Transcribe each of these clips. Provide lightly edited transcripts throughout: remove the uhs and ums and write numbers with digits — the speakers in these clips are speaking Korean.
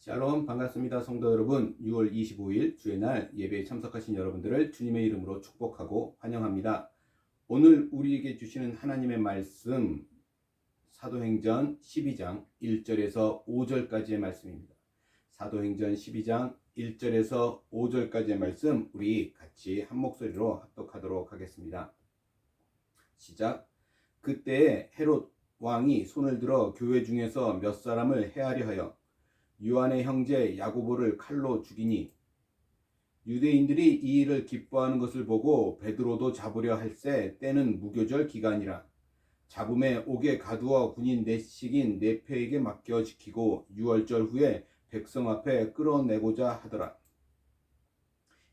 샬롬 반갑습니다. 성도 여러분, 6월 25일 주의 날 예배에 참석하신 여러분들을 주님의 이름으로 축복하고 환영합니다. 오늘 우리에게 주시는 하나님의 말씀 사도행전 12장 1절에서 5절까지의 말씀입니다. 사도행전 12장 1절에서 5절까지의 말씀 우리 같이 한 목소리로 합독하도록 하겠습니다. 시작. 그때 헤롯 왕이 손을 들어 교회 중에서 몇 사람을 해하려 하여 요한의 형제 야고보를 칼로 죽이니 유대인들이 이 일을 기뻐하는 것을 보고 베드로도 잡으려 할세 때는 무교절 기간이라. 잡음에 옥에 가두어 군인 내식인 네페에게 맡겨 지키고 유월절 후에 백성 앞에 끌어내고자 하더라.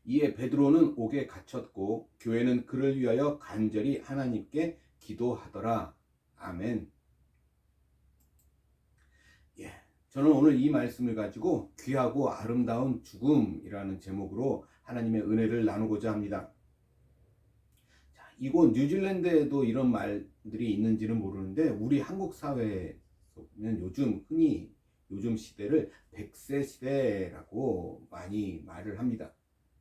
이에 베드로는 옥에 갇혔고 교회는 그를 위하여 간절히 하나님께 기도하더라. 아멘. 저는 오늘 이 말씀을 가지고 귀하고 아름다운 죽음이라는 제목으로 하나님의 은혜를 나누고자 합니다. 자, 이곳 뉴질랜드에도 이런 말들이 있는지는 모르는데 우리 한국 사회에는 흔히 요즘 시대를 100세 시대라고 많이 말을 합니다.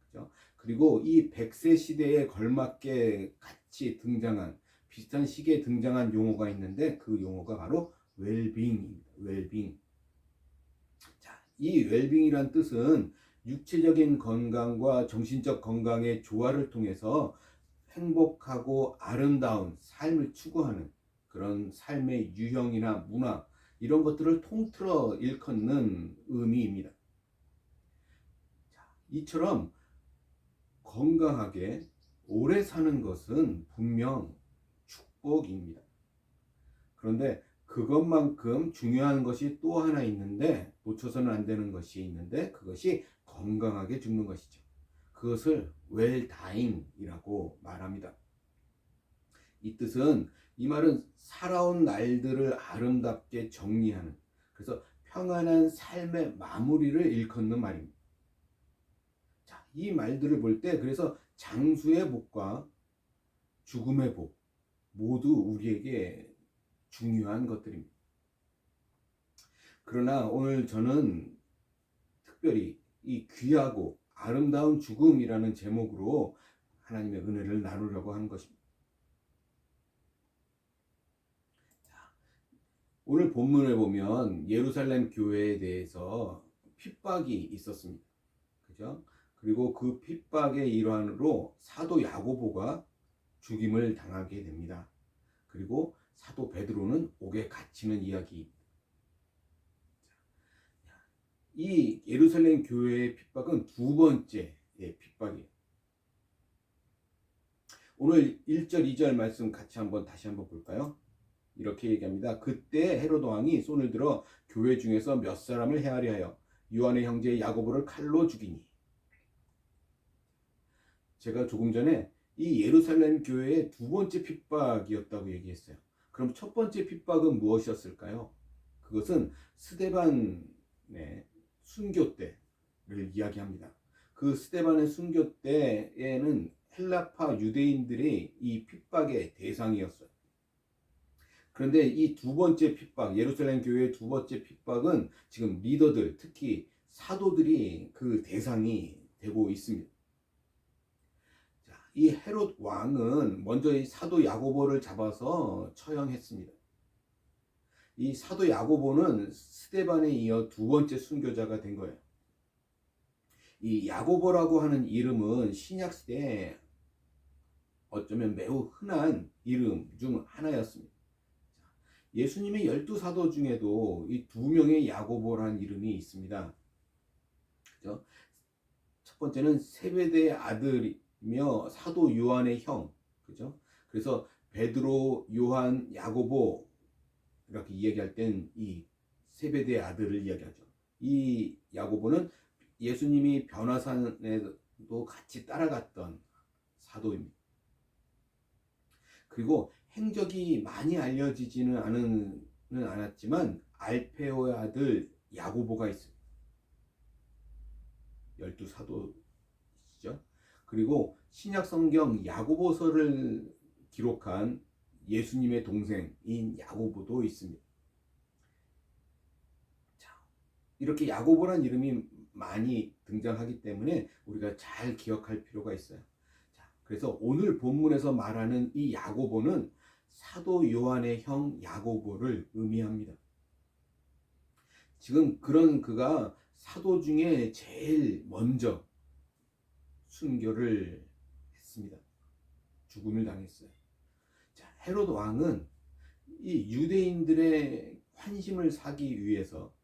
그죠? 그리고 이 100세 시대에 걸맞게 같이 등장한 비슷한 시기에 등장한 용어가 있는데 그 용어가 바로 웰빙입니다. 웰빙. 이 웰빙이란 뜻은 육체적인 건강과 정신적 건강의 조화를 통해서 행복하고 아름다운 삶을 추구하는 그런 삶의 유형이나 문화 이런 것들을 통틀어 일컫는 의미입니다. 이처럼 건강하게 오래 사는 것은 분명 축복입니다. 그런데 그것만큼 중요한 것이 또 하나 있는데 놓쳐서는 안 되는 것이 있는데 그것이 건강하게 죽는 것이죠. 그것을 웰다잉이라고 말합니다. 이 뜻은 이 말은 살아온 날들을 아름답게 정리하는 그래서 평안한 삶의 마무리를 일컫는 말입니다. 자, 이 말들을 볼 때 그래서 장수의 복과 죽음의 복 모두 우리에게 중요한 것들입니다. 그러나 오늘 저는 특별히 이 귀하고 아름다운 죽음이라는 제목으로 하나님의 은혜를 나누려고 하는 것입니다. 오늘 본문에 보면 예루살렘 교회에 대해서 핍박이 있었습니다. 그죠? 그리고 그 핍박의 일환으로 사도 야고보가 죽임을 당하게 됩니다. 그리고 사도 베드로는 옥에 갇히는 이야기입니다. 이 예루살렘 교회의 핍박은 두 번째의 핍박이에요. 오늘 1절, 2절 말씀 같이 다시 한번 볼까요? 이렇게 얘기합니다. 그때 헤롯 왕이 손을 들어 교회 중에서 몇 사람을 해하려 하여 요한의 형제 야고보를 칼로 죽이니. 제가 조금 전에 이 예루살렘 교회의 두 번째 핍박이었다고 얘기했어요. 그럼 첫 번째 핍박은 무엇이었을까요? 그것은 스데반의 순교 때를 이야기합니다. 그 스데반의 순교 때에는 헬라파 유대인들이 이 핍박의 대상이었어요. 그런데 이 두 번째 핍박, 예루살렘 교회의 두 번째 핍박은 지금 리더들, 특히 사도들이 그 대상이 되고 있습니다. 이 헤롯 왕은 먼저 이 사도 야고보를 잡아서 처형했습니다. 이 사도 야고보는 스데반에 이어 두 번째 순교자가 된 거예요. 이 야고보라고 하는 이름은 신약 시대에 어쩌면 매우 흔한 이름 중 하나였습니다. 예수님의 12사도 중에도 이 두 명의 야고보라는 이름이 있습니다. 그죠? 첫 번째는 세베대의 아들이며 사도 요한의 형. 그죠? 그래서 베드로, 요한, 야고보 이렇게 이야기할 땐 이 세베대의 아들을 이야기하죠. 이 야고보는 예수님이 변화산에도 같이 따라갔던 사도입니다. 그리고 행적이 많이 알려지지는 않았지만 알페오의 아들 야고보가 있습니다. 12사도시죠. 그리고 신약 성경 야고보서를 기록한 예수님의 동생인 야고보도 있습니다. 자, 이렇게 야고보란 이름이 많이 등장하기 때문에 우리가 잘 기억할 필요가 있어요. 자, 그래서 오늘 본문에서 말하는 이 야고보는 사도 요한의 형 야고보를 의미합니다. 지금 그런 그가 사도 중에 제일 먼저 순교를 했습니다. 죽음을 당했어요. 자, 헤롯 왕은 이 유대인들의 환심을 사기 위해서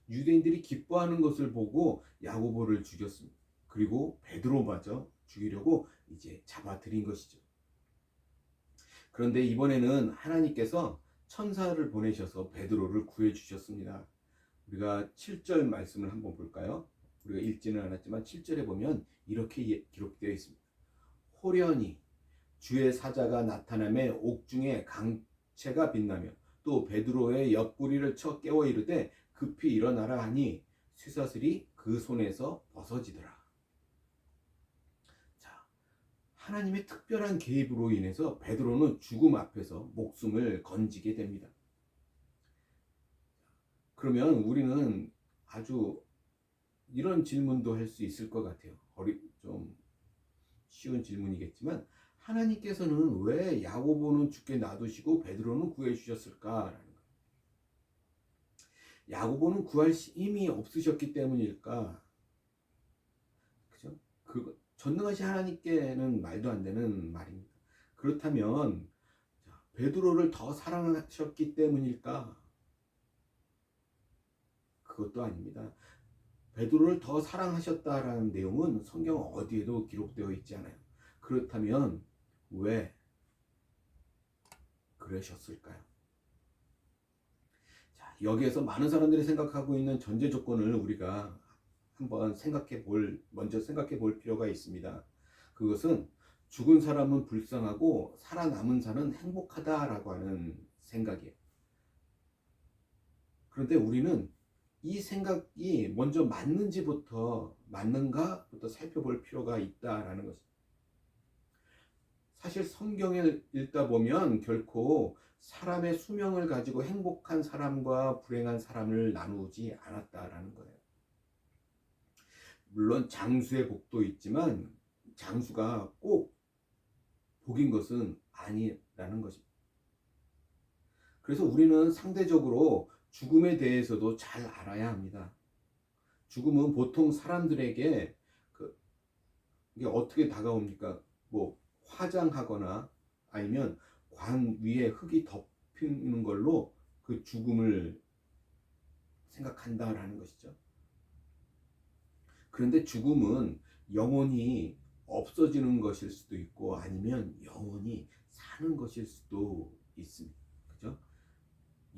유대인들이 기뻐하는 것을 보고 야고보를 죽였습니다. 그리고 베드로마저 죽이려고 이제 잡아들인 것이죠. 그런데 이번에는 하나님께서 천사를 보내셔서 베드로를 구해 주셨습니다. 우리가 7절 말씀을 한번 볼까요? 우리가 읽지는 않았지만 7절에 보면 이렇게 기록되어 있습니다. 호련히 주의 사자가 나타나매 옥중에 강채가 빛나며 또 베드로의 옆구리를 쳐 깨워 이르되 급히 일어나라 하니 쇠사슬이 그 손에서 벗어지더라. 자, 하나님의 특별한 개입으로 인해서 베드로는 죽음 앞에서 목숨을 건지게 됩니다. 그러면 우리는 아주 이런 질문도 할 수 있을 것 같아요. 좀 쉬운 질문이겠지만 하나님께서는 왜 야고보는 죽게 놔두시고 베드로는 구해 주셨을까라는 거예요. 야고보는 구할 힘이 없으셨기 때문일까? 그죠? 그 전능하신 하나님께는 말도 안 되는 말입니다. 그렇다면 베드로를 더 사랑하셨기 때문일까? 그것도 아닙니다. 베드로를 더 사랑하셨다라는 내용은 성경 어디에도 기록되어 있지 않아요. 그렇다면 왜 그러셨을까요? 자, 여기에서 많은 사람들이 생각하고 있는 전제 조건을 우리가 한번 먼저 생각해 볼 필요가 있습니다. 그것은 죽은 사람은 불쌍하고 살아남은 자는 행복하다라고 하는 생각이에요. 그런데 우리는 이 생각이 먼저 맞는가부터 살펴볼 필요가 있다라는 것입니다. 사실 성경을 읽다 보면 결코 사람의 수명을 가지고 행복한 사람과 불행한 사람을 나누지 않았다라는 거예요. 물론 장수의 복도 있지만 장수가 꼭 복인 것은 아니라는 것입니다. 그래서 우리는 상대적으로 죽음에 대해서도 잘 알아야 합니다. 죽음은 보통 사람들에게 이게 어떻게 다가옵니까? 뭐 화장하거나 아니면 관 위에 흙이 덮이는 걸로 그 죽음을 생각한다라는 것이죠. 그런데 죽음은 영원히 없어지는 것일 수도 있고 아니면 영원히 사는 것일 수도 있습니다. 그죠?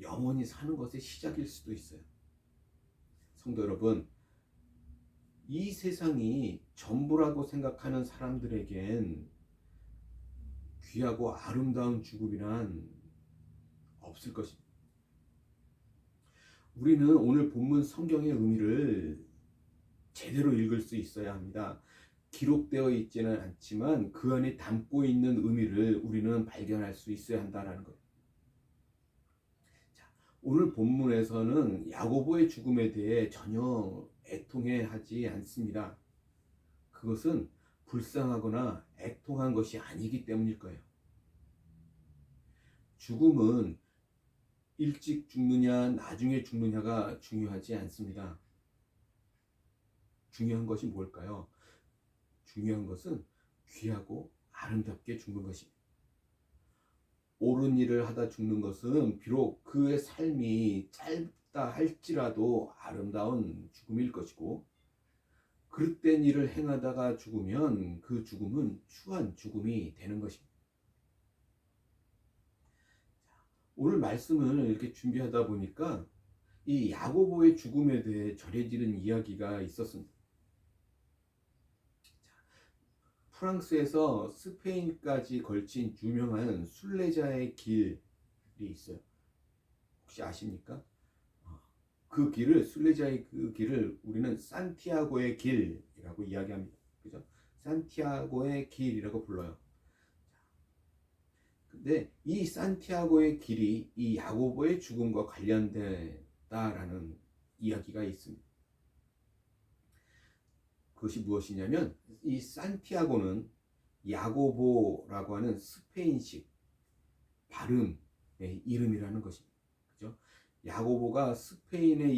영원히 사는 것의 시작일 수도 있어요. 성도 여러분, 이 세상이 전부라고 생각하는 사람들에겐 귀하고 아름다운 죽음이란 없을 것입니다. 우리는 오늘 본문 성경의 의미를 제대로 읽을 수 있어야 합니다. 기록되어 있지는 않지만 그 안에 담고 있는 의미를 우리는 발견할 수 있어야 한다는 거예요. 자, 오늘 본문에서는 야고보의 죽음에 대해 전혀 애통해하지 않습니다. 그것은 불쌍하거나 애통한 것이 아니기 때문일 거예요. 죽음은 일찍 죽느냐 나중에 죽느냐가 중요하지 않습니다. 중요한 것이 뭘까요? 중요한 것은 귀하고 아름답게 죽는 것입니다. 옳은 일을 하다 죽는 것은 비록 그의 삶이 짧다 할지라도 아름다운 죽음일 것이고 그릇된 일을 행하다가 죽으면 그 죽음은 추한 죽음이 되는 것입니다. 오늘 말씀을 이렇게 준비하다 보니까 이 야고보의 죽음에 대해 전해지는 이야기가 있었습니다. 프랑스에서 스페인까지 걸친 유명한 순례자의 길이 있어요. 혹시 아십니까? 그 길을 순례자의 그 길을 우리는 산티아고의 길이라고 이야기합니다. 그죠? 산티아고의 길이라고 불러요. 근데 이 산티아고의 길이 이 야고보의 죽음과 관련되다라는 이야기가 있습니다. 그것이 무엇이냐면 이 산티아고는 야고보라고 하는 스페인식 발음의 이름이라는 것입니다. 그죠? 야고보가 스페인의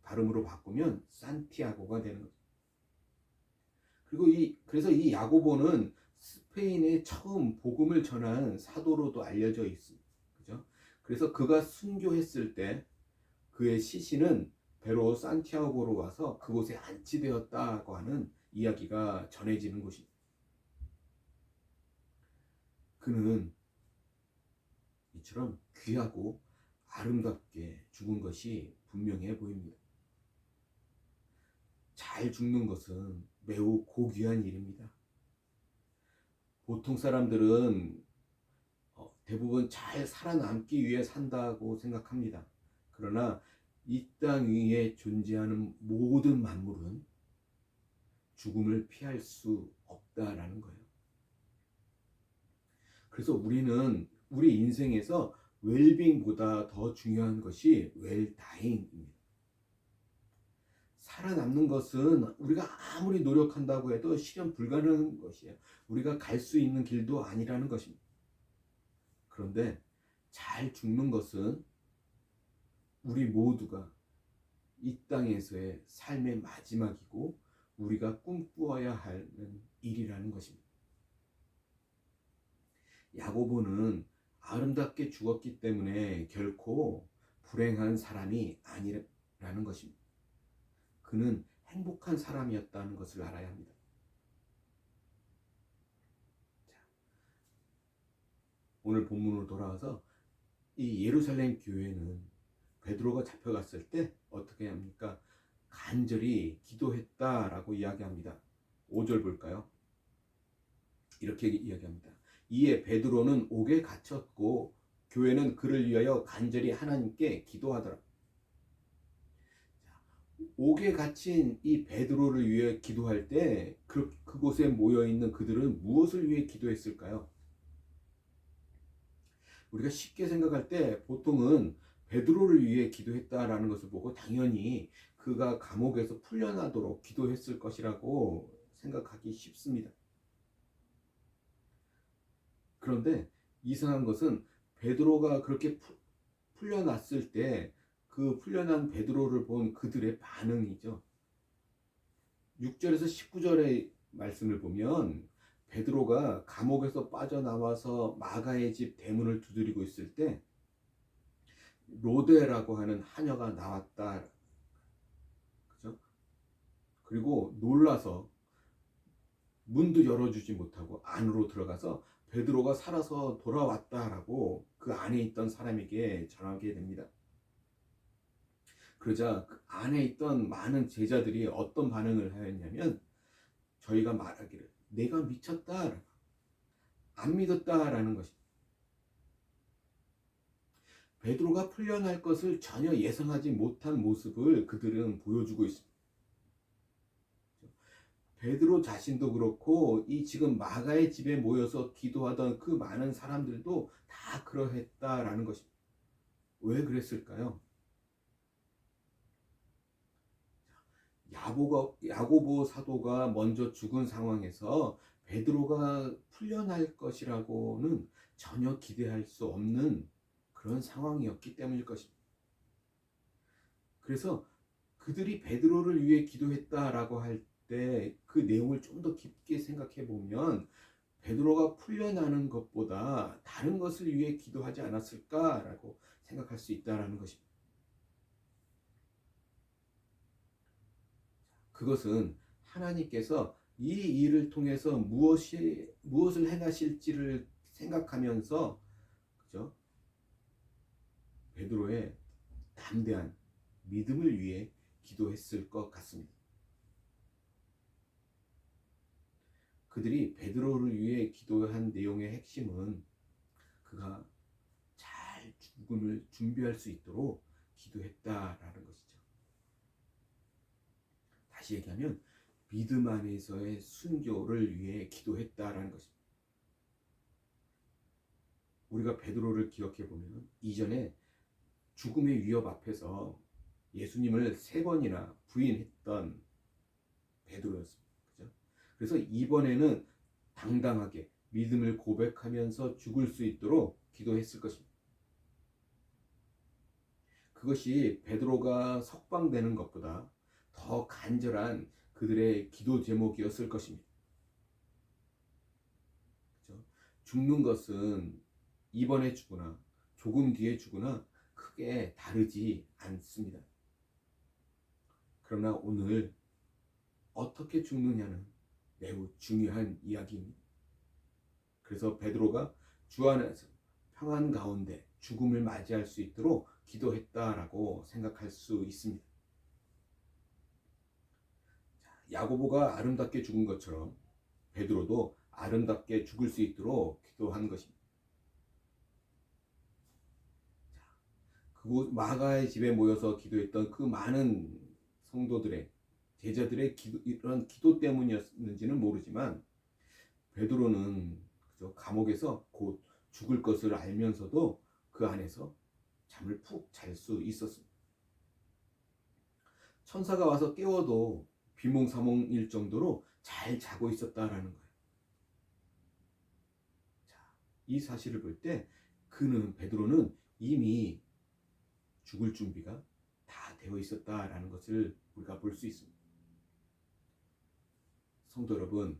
발음으로 바꾸면 산티아고가 되는 거죠. 그리고 그래서 이 야고보는 스페인에 처음 복음을 전한 사도로도 알려져 있습니다. 그죠? 그래서 그가 순교했을 때 그의 시신은 배로 산티아고로 와서 그곳에 안치되었다고 하는 이야기가 전해지는 곳입니다. 그는 이처럼 귀하고 아름답게 죽은 것이 분명해 보입니다. 잘 죽는 것은 매우 고귀한 일입니다. 보통 사람들은 대부분 잘 살아남기 위해 산다고 생각합니다. 그러나 이 땅 위에 존재하는 모든 만물은 죽음을 피할 수 없다라는 거예요. 그래서 우리는 우리 인생에서 웰빙보다 더 중요한 것이 웰다잉입니다. 살아남는 것은 우리가 아무리 노력한다고 해도 실현 불가능한 것이에요. 우리가 갈 수 있는 길도 아니라는 것입니다. 그런데 잘 죽는 것은 우리 모두가 이 땅에서의 삶의 마지막이고 우리가 꿈꾸어야 하는 일이라는 것입니다. 야고보는 아름답게 죽었기 때문에 결코 불행한 사람이 아니라는 것입니다. 그는 행복한 사람이었다는 것을 알아야 합니다. 자, 오늘 본문으로 돌아와서 이 예루살렘 교회는 베드로가 잡혀갔을 때 어떻게 합니까? 간절히 기도했다라고 이야기합니다. 5절 볼까요? 이렇게 이야기합니다. 이에 베드로는 옥에 갇혔고 교회는 그를 위하여 간절히 하나님께 기도하더라. 옥에 갇힌 이 베드로를 위해 기도할 때 그곳에 모여있는 그들은 무엇을 위해 기도했을까요? 우리가 쉽게 생각할 때 보통은 베드로를 위해 기도했다라는 것을 보고 당연히 그가 감옥에서 풀려나도록 기도했을 것이라고 생각하기 쉽습니다. 그런데 이상한 것은 베드로가 그렇게 풀려났을 때 그 풀려난 베드로를 본 그들의 반응이죠. 6절에서 19절의 말씀을 보면 베드로가 감옥에서 빠져나와서 마가의 집 대문을 두드리고 있을 때 로데라고 하는 하녀가 나왔다. 그죠? 그리고 놀라서 문도 열어주지 못하고 안으로 들어가서 베드로가 살아서 돌아왔다라고 그 안에 있던 사람에게 전하게 됩니다. 그러자 그 안에 있던 많은 제자들이 어떤 반응을 하였냐면 저희가 말하기를 내가 미쳤다, 안 믿었다라는 것입니다. 베드로가 풀려날 것을 전혀 예상하지 못한 모습을 그들은 보여주고 있습니다. 베드로 자신도 그렇고 이 지금 마가의 집에 모여서 기도하던 그 많은 사람들도 다 그러했다라는 것입니다. 왜 그랬을까요? 야고보 사도가 먼저 죽은 상황에서 베드로가 풀려날 것이라고는 전혀 기대할 수 없는 그런 상황이었기 때문일 것입니다. 그래서 그들이 베드로를 위해 기도했다라고 할 때 그 내용을 좀 더 깊게 생각해 보면 베드로가 풀려나는 것보다 다른 것을 위해 기도하지 않았을까라고 생각할 수 있다라는 것입니다. 그것은 하나님께서 이 일을 통해서 무엇을 행하실지를 생각하면서 그죠? 베드로의 담대한 믿음을 위해 기도했을 것 같습니다. 그들이 베드로를 위해 기도한 내용의 핵심은 그가 잘 죽음을 준비할 수 있도록 기도했다라는 것이죠. 다시 얘기하면 믿음 안에서의 순교를 위해 기도했다라는 것입니다. 우리가 베드로를 기억해 보면 이전에 죽음의 위협 앞에서 예수님을 3번이나 부인했던 베드로였습니다. 그래서 이번에는 당당하게 믿음을 고백하면서 죽을 수 있도록 기도했을 것입니다. 그것이 베드로가 석방되는 것보다 더 간절한 그들의 기도 제목이었을 것입니다. 그렇죠? 죽는 것은 이번에 죽으나 조금 뒤에 죽으나 크게 다르지 않습니다. 그러나 오늘 어떻게 죽느냐는 매우 중요한 이야기입니다. 그래서 베드로가 주 안에서 평안 가운데 죽음을 맞이할 수 있도록 기도했다라고 생각할 수 있습니다. 야고보가 아름답게 죽은 것처럼 베드로도 아름답게 죽을 수 있도록 기도한 것입니다. 그곳 마가의 집에 모여서 기도했던 그 많은 성도들의 제자들의 이런 기도 때문이었는지는 모르지만 베드로는 그저 감옥에서 곧 죽을 것을 알면서도 그 안에서 잠을 푹 잘 수 있었습니다. 천사가 와서 깨워도 비몽사몽일 정도로 잘 자고 있었다라는 거예요. 자, 이 사실을 볼 때 베드로는 이미 죽을 준비가 다 되어 있었다라는 것을 우리가 볼 수 있습니다. 성도 여러분,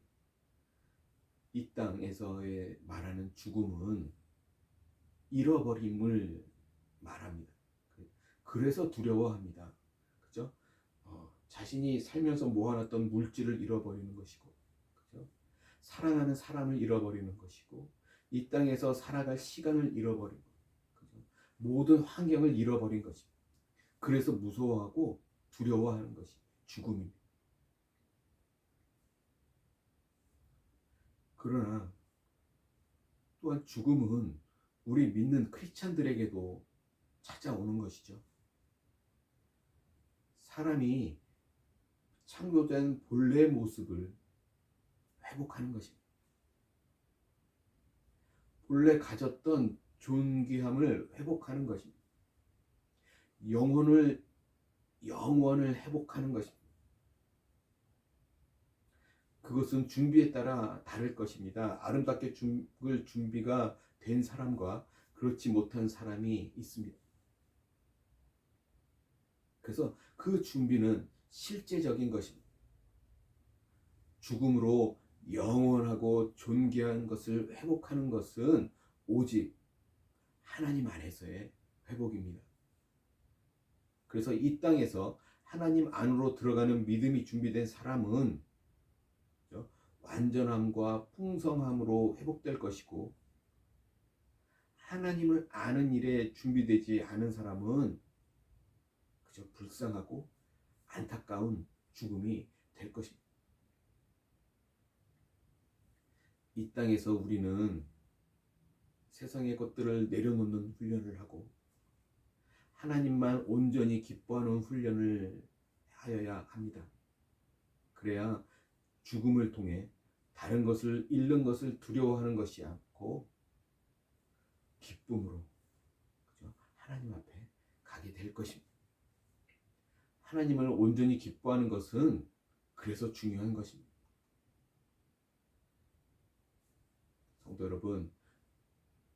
이 땅에서의 말하는 죽음은 잃어버림을 말합니다. 그래서 두려워합니다. 그죠? 자신이 살면서 모아놨던 물질을 잃어버리는 것이고, 그죠? 사랑하는 사람을 잃어버리는 것이고, 이 땅에서 살아갈 시간을 잃어버린 것, 그죠? 모든 환경을 잃어버린 것입니다. 그래서 무서워하고 두려워하는 것이 죽음입니다. 그러나 또한 죽음은 우리 믿는 크리스찬들에게도 찾아오는 것이죠. 사람이 창조된 본래의 모습을 회복하는 것입니다. 본래 가졌던 존귀함을 회복하는 것입니다. 영혼을 회복하는 것입니다. 그것은 준비에 따라 다를 것입니다. 아름답게 죽을 준비가 된 사람과 그렇지 못한 사람이 있습니다. 그래서 그 준비는 실제적인 것입니다. 죽음으로 영원하고 존귀한 것을 회복하는 것은 오직 하나님 안에서의 회복입니다. 그래서 이 땅에서 하나님 안으로 들어가는 믿음이 준비된 사람은 완전함과 풍성함으로 회복될 것이고, 하나님을 아는 일에 준비되지 않은 사람은 그저 불쌍하고 안타까운 죽음이 될 것입니다. 이 땅에서 우리는 세상의 것들을 내려놓는 훈련을 하고 하나님만 온전히 기뻐하는 훈련을 하여야 합니다. 그래야 죽음을 통해 다른 것을 잃는 것을 두려워하는 것이 않고 기쁨으로, 그죠? 하나님 앞에 가게 될 것입니다. 하나님을 온전히 기뻐하는 것은 그래서 중요한 것입니다. 성도 여러분,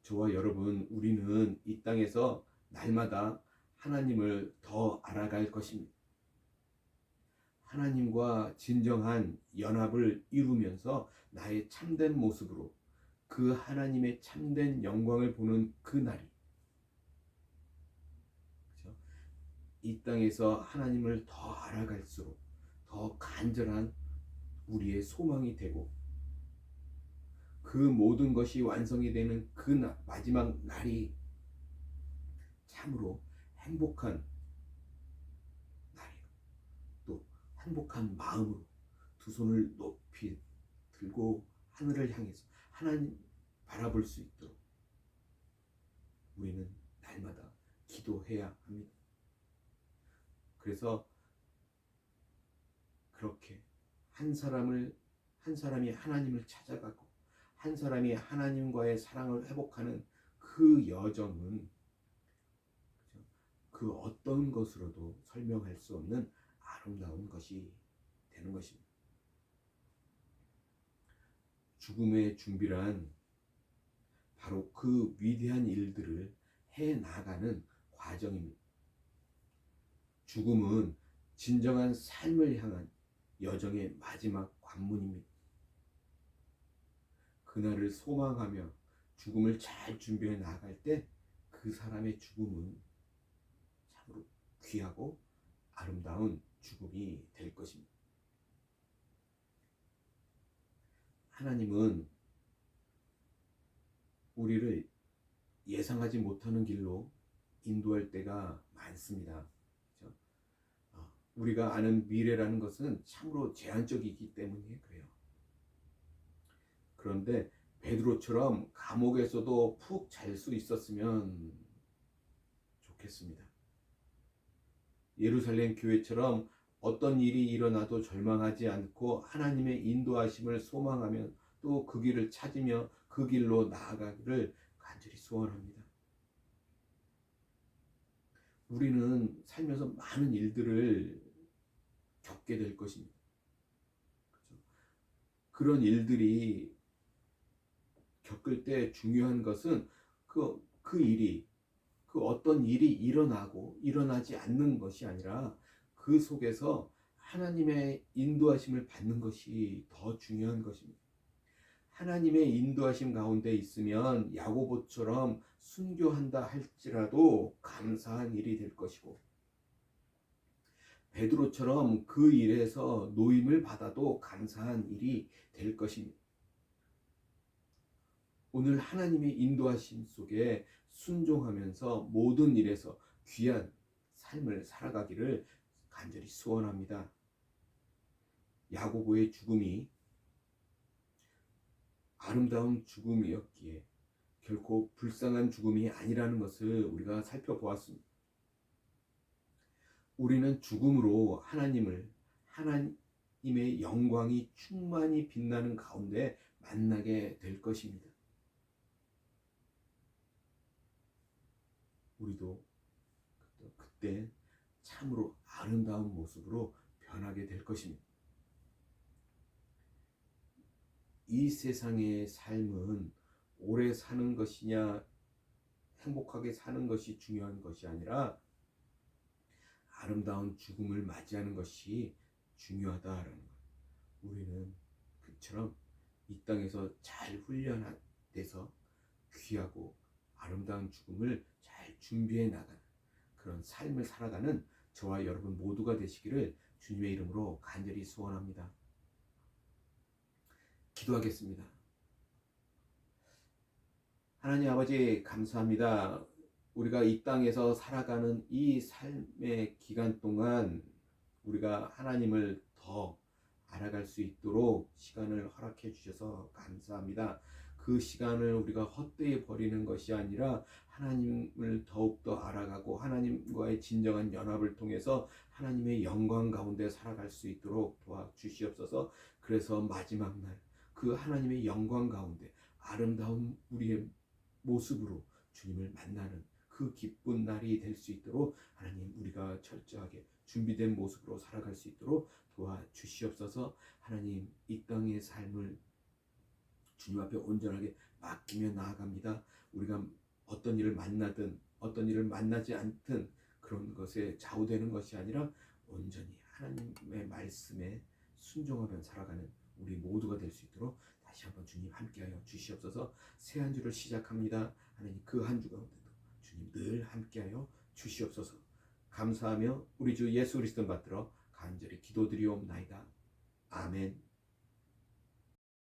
저와 여러분, 우리는 이 땅에서 날마다 하나님을 더 알아갈 것입니다. 하나님과 진정한 연합을 이루면서 나의 참된 모습으로 그 하나님의 참된 영광을 보는 그 날이, 그렇죠? 이 땅에서 하나님을 더 알아갈수록 더 간절한 우리의 소망이 되고, 그 모든 것이 완성이 되는 그 마지막 날이 참으로 행복한 날이에요. 또 행복한 마음으로 두 손을 높이 들고 하늘을 향해서 하나님 바라볼 수 있도록 우리는 날마다 기도해야 합니다. 그래서 그렇게 한 사람이 하나님을 찾아가고 한 사람이 하나님과의 사랑을 회복하는 그 여정은 그 어떤 것으로도 설명할 수 없는 아름다운 것이 되는 것입니다. 죽음의 준비란 바로 그 위대한 일들을 해 나가는 과정입니다. 죽음은 진정한 삶을 향한 여정의 마지막 관문입니다. 그날을 소망하며 죽음을 잘 준비해 나갈 때 그 사람의 죽음은 참으로 귀하고 아름다운 죽음이 될 것입니다. 하나님은 우리를 예상하지 못하는 길로 인도할 때가 많습니다. 그렇죠? 우리가 아는 미래라는 것은 참으로 제한적이기 때문에 그래요. 그런데 베드로처럼 감옥에서도 푹 잘 수 있었으면 좋겠습니다. 예루살렘 교회처럼 어떤 일이 일어나도 절망하지 않고 하나님의 인도하심을 소망하며 또 그 길을 찾으며 그 길로 나아가기를 간절히 소원합니다. 우리는 살면서 많은 일들을 겪게 될 것입니다. 그렇죠? 그런 일들이 겪을 때 중요한 것은 그 일이 그 어떤 일이 일어나고 일어나지 않는 것이 아니라 그 속에서 하나님의 인도하심을 받는 것이 더 중요한 것입니다. 하나님의 인도하심 가운데 있으면 야고보처럼 순교한다 할지라도 감사한 일이 될 것이고, 베드로처럼 그 일에서 노임을 받아도 감사한 일이 될 것입니다. 오늘 하나님의 인도하심 속에 순종하면서 모든 일에서 귀한 삶을 살아가기를 간절히 소원합니다. 야고보의 죽음이 아름다운 죽음이었기에 결코 불쌍한 죽음이 아니라는 것을 우리가 살펴보았습니다. 우리는 죽음으로 하나님의 영광이 충만히 빛나는 가운데 만나게 될 것입니다. 우리도 그때 참으로 아름다운 모습으로 변하게 될 것입니다. 이 세상의 삶은 오래 사는 것이냐 행복하게 사는 것이 중요한 것이 아니라 아름다운 죽음을 맞이하는 것이 중요하다라는 것. 우리는 그처럼 이 땅에서 잘 훈련돼서 귀하고 아름다운 죽음을 잘 준비해 나가는 그런 삶을 살아가는 저와 여러분 모두가 되시기를 주님의 이름으로 간절히 소원합니다. 기도하겠습니다. 하나님 아버지 감사합니다. 우리가 이 땅에서 살아가는 이 삶의 기간 동안 우리가 하나님을 더 알아갈 수 있도록 시간을 허락해 주셔서 감사합니다. 그 시간을 우리가 헛되이 버리는 것이 아니라 하나님을 더욱더 알아가고 하나님과의 진정한 연합을 통해서 하나님의 영광 가운데 살아갈 수 있도록 도와주시옵소서. 그래서 마지막 날 그 하나님의 영광 가운데 아름다운 우리의 모습으로 주님을 만나는 그 기쁜 날이 될 수 있도록 하나님 우리가 철저하게 준비된 모습으로 살아갈 수 있도록 도와주시옵소서. 하나님 이 땅의 삶을 주님 앞에 온전하게 맡기며 나아갑니다. 우리가 어떤 일을 만나든 어떤 일을 만나지 않든 그런 것에 좌우되는 것이 아니라 온전히 하나님의 말씀에 순종하며 살아가는 우리 모두가 될 수 있도록 다시 한번 주님 함께하여 주시옵소서. 새 한 주를 시작합니다. 하나님 그 한 주 가운데도 주님 늘 함께하여 주시옵소서. 감사하며 우리 주 예수 그리스도 받들어 간절히 기도드리옵나이다. 아멘.